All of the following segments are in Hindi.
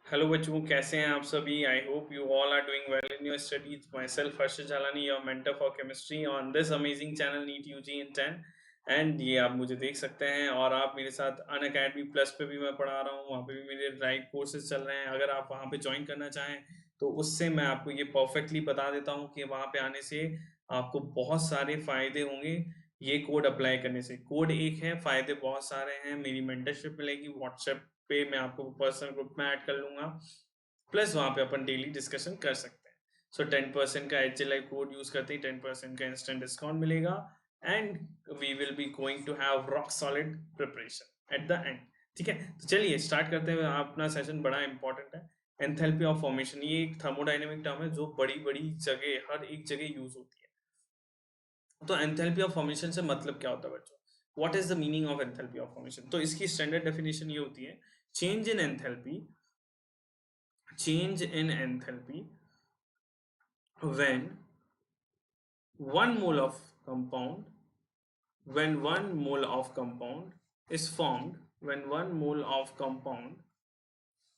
हेलो बच्चों, कैसे हैं आप सभी? I hope you all are doing well in your studies. Myself Harshad Jhalani, your mentor for chemistry on this amazing channel NEET UG in 10। And ये आप मुझे देख सकते हैं और आप मेरे साथ अनअकैडमी प्लस पे भी मैं पढ़ा रहा हूँ, वहाँ पे भी मेरे राइट कोर्सेज चल रहे हैं। अगर आप वहाँ पे ज्वाइन करना चाहें तो उससे मैं आपको ये परफेक्टली बता देता हूँ कि वहाँ पे आने से आपको बहुत सारे फायदे होंगे। ये कोड अप्लाई करने से कोड एक है, फायदे बहुत सारे हैं। मेरी मेंटरशिप मिलेगी व्हाट्सएप पे, मैं आपको पर्सनल ग्रुप में ऐड कर लूंगा, प्लस वहां पे अपन डेली डिस्कशन कर सकते हैं। सो 10% का HLI कोड यूज करते ही 10% का इंस्टेंट डिस्काउंट मिलेगा and we will be going to have rock solid preparation at the end. ठीक है, तो चलिए स्टार्ट करते हैं। अपना सेशन बड़ा इंपॉर्टेंट है। एंथैल्पी ऑफ फॉर्मेशन ये एक थर्मोडाइनमिक टर्म है जो बड़ी बड़ी जगह, हर एक जगह यूज होती है। तो एंथैल्पी ऑफ फॉर्मेशन से मतलब क्या होता है बच्चों? What is the meaning of enthalpy of formation? तो इसकी स्टैंडर्ड डेफिनेशन ये होती है, change in enthalpy, change in enthalpy when one mole of compound when one mole of compound is formed when one mole of compound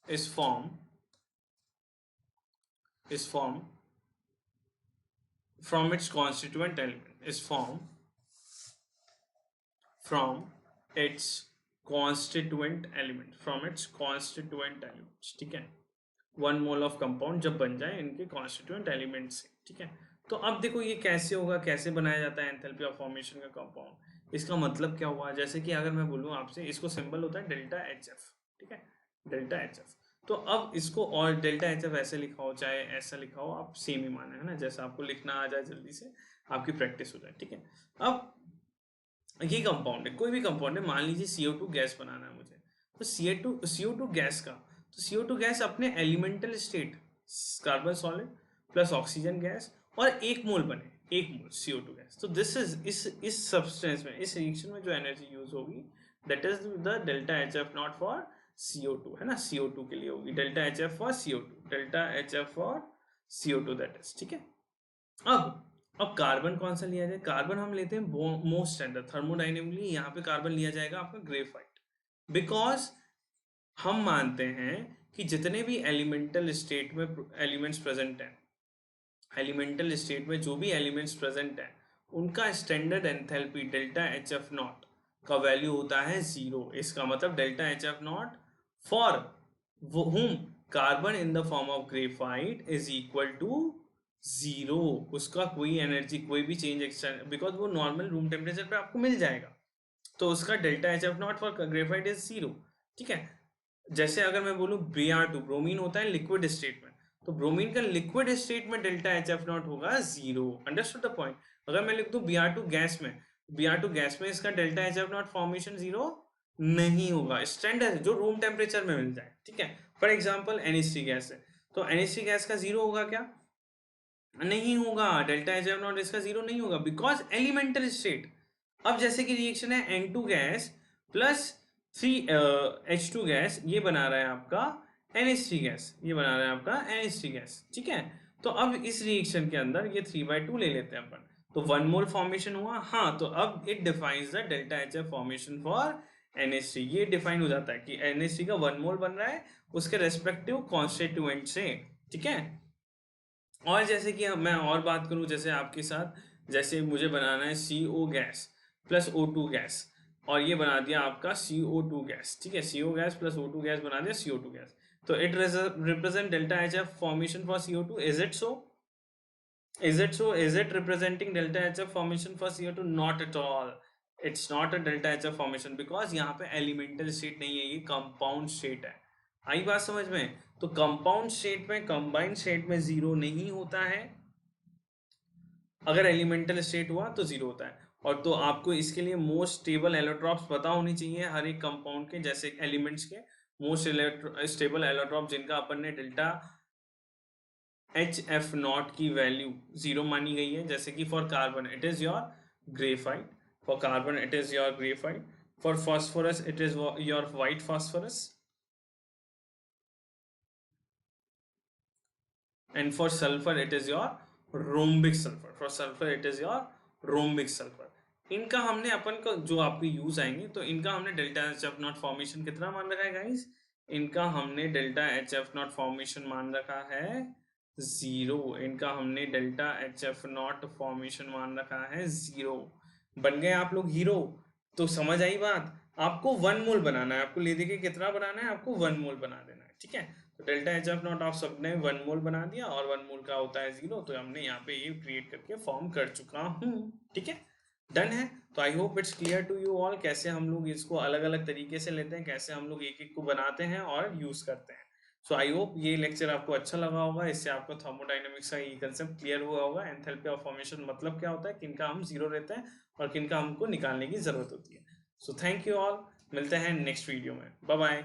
is formed from its constituent element is formed from its constituent elements। ठीक है, वन मोल ऑफ कंपाउंड जब बन जाए इनके कॉन्स्टिट्यूएंट एलिमेंट से। ठीक है, तो अब देखो ये कैसे होगा, कैसे बनाया जाता है एंथैल्पी ऑफ फॉर्मेशन का कंपाउंड। इसका मतलब क्या हुआ? जैसे कि अगर मैं बोलूँ आपसे, इसको सिंबल होता है डेल्टा एच एफ। ठीक है, डेल्टा एच एफ। तो अब इसको और डेल्टा एच एफ ऐसे लिखा हो चाहे ऐसा लिखा हो, आप सेम ही माने, है ना? जैसा आपको लिखना आ जाए जल्दी से, आपकी प्रैक्टिस हो जाए। ठीक है, अब ये कंपाउंड है, कोई भी कंपाउंड है, मान लीजिए CO2 गैस बनाना है मुझे। तो CO2 गैस का, तो CO2 गैस अपने elemental state carbon solid plus oxygen gas और एक मोल बने, एक मोल CO2 गैस। तो दिस इज इस सब्सटेंस में, इस रिएक्शन में जो एनर्जी यूज होगी that is the delta H F naught for CO2, है ना? CO2 के लिए होगी delta H F for CO2, delta H F for CO2 that is. ठीक है, अब कार्बन कौन सा लिया जाए? कार्बन हम लेते हैं मोस्ट स्टैंडर्ड थर्मोडाइनेमिकली, यहाँ पे कार्बन लिया जाएगा आपका ग्रेफाइट। बिकॉज हम मानते हैं कि जितने भी एलिमेंटल स्टेट में एलिमेंट्स प्रेजेंट हैं, एलिमेंटल स्टेट में जो भी एलिमेंट्स प्रेजेंट हैं, उनका standard enthalpy delta H F naught का वैल्यू होता है 0। इसका मतलब delta H F naught for whom carbon in the form of graphite is equal to 0। उसका कोई एनर्जी, कोई भी चेंज एक्सटर्नल, बिकॉज वो नॉर्मल रूम टेम्परेचर पे आपको मिल जाएगा, तो उसका delta H F naught for graphite is 0। ठीक है, जैसे अगर मैं बोलूँ Br2, ब्रोमीन होता है लिक्विड स्टेट में, तो ब्रोमीन का लिक्विड स्टेट में डेल्टा एच एफ नॉट होगा 0। Understood the point? अगर मैं लिख दूं Br2 गैस में, Br2 गैस में इसका delta H F not formation 0 नहीं होगा, स्टैंडर्ड जो रूम टेम्परेचर में मिल जाए। ठीक है, फॉर एग्जाम्पल NH3 गैस है, तो NH3 गैस का 0 होगा क्या? नहीं होगा, डेल्टा एच एफ नॉट इसका 0 नहीं होगा, बिकॉज एलिमेंटल स्टेट। अब जैसे कि रिएक्शन है N2 gas plus 3H2 gas, ये बना रहा है आपका NH3 गैस, ये बना रहा है आपका NH3 गैस। ठीक है, तो अब इस रिएक्शन के अंदर ये 3/2 ले लेते हैं अपन, तो 1 मोल फॉर्मेशन हुआ। हाँ, तो अब it defines the delta H F formation for NH3। ये डिफाइन हो जाता है कि NH3 का 1 मोल बन रहा है उसके रेस्पेक्टिव कॉन्स्टिट्यूएंट से। ठीक है, और जैसे कि मैं और बात करूं, जैसे आपके साथ, जैसे मुझे बनाना है CO gas plus O2 gas, और ये बना दिया आपका CO2 गैस। ठीक है, CO gas plus O2 gas बना दिया CO2 गैस, तो it represent delta H F formation for CO2। Is it so? Is it representing delta HF formation for CO2? Not at all. It's not a delta HF formation because यहाँ पे elemental state नहीं है, ये compound state है। आई बात समझ में? तो compound state में, combined state में 0 नहीं होता है, अगर एलिमेंटल स्टेट हुआ तो 0 होता है। और तो आपको इसके लिए मोस्ट स्टेबल एलोट्रॉप्स पता होनी चाहिए हर एक कंपाउंड के, जैसे एलिमेंट्स के मोस्ट स्टेबल एलोट्रॉप जिनका अपन ने डेल्टा एच एफ नॉट की वैल्यू 0 मानी गई है। जैसे कि for carbon it is your graphite, for carbon it is your graphite, for phosphorus it is your white phosphorus, and for sulphur it is your rhombic sulphur, for sulphur it is your rhombic sulphur. इनका हमने अपन को जो आपके यूज आएंगे, तो इनका हमने delta H F not formation कितना मान रखा है गाइस? इनका हमने delta H F not formation मान रखा है 0, इनका हमने delta H F not formation मान रखा है 0। बन गए आप लोग हीरो। तो समझ आई बात, आपको 1 मोल बनाना है, आपको ले दे के कितना बनाना है, आपको 1 मोल बना देना है, ठीक है। तो डेल्टा एच एफ नॉट आप सबने 1 मोल बना दिया और 1 मोल का होता है 0, तो हमने यहाँ पे ये क्रिएट करके फॉर्म कर चुका हूँ, ठीक है, डन है। तो I hope it's clear to you all कैसे हम लोग इसको अलग अलग तरीके से लेते हैं, कैसे हम लोग एक एक को बनाते हैं और यूज करते हैं। सो आई होप ये लेक्चर आपको अच्छा लगा होगा, इससे आपको थर्मोडाइनमिक्स का ये कंसेप्ट क्लियर हुआ होगा, एंथैल्पी ऑफ फॉर्मेशन मतलब क्या होता है, किनका हम 0 रहते हैं और किनका हमको निकालने की जरूरत होती है। सो थैंक यू ऑल, मिलते हैं नेक्स्ट वीडियो में, बाय बाय।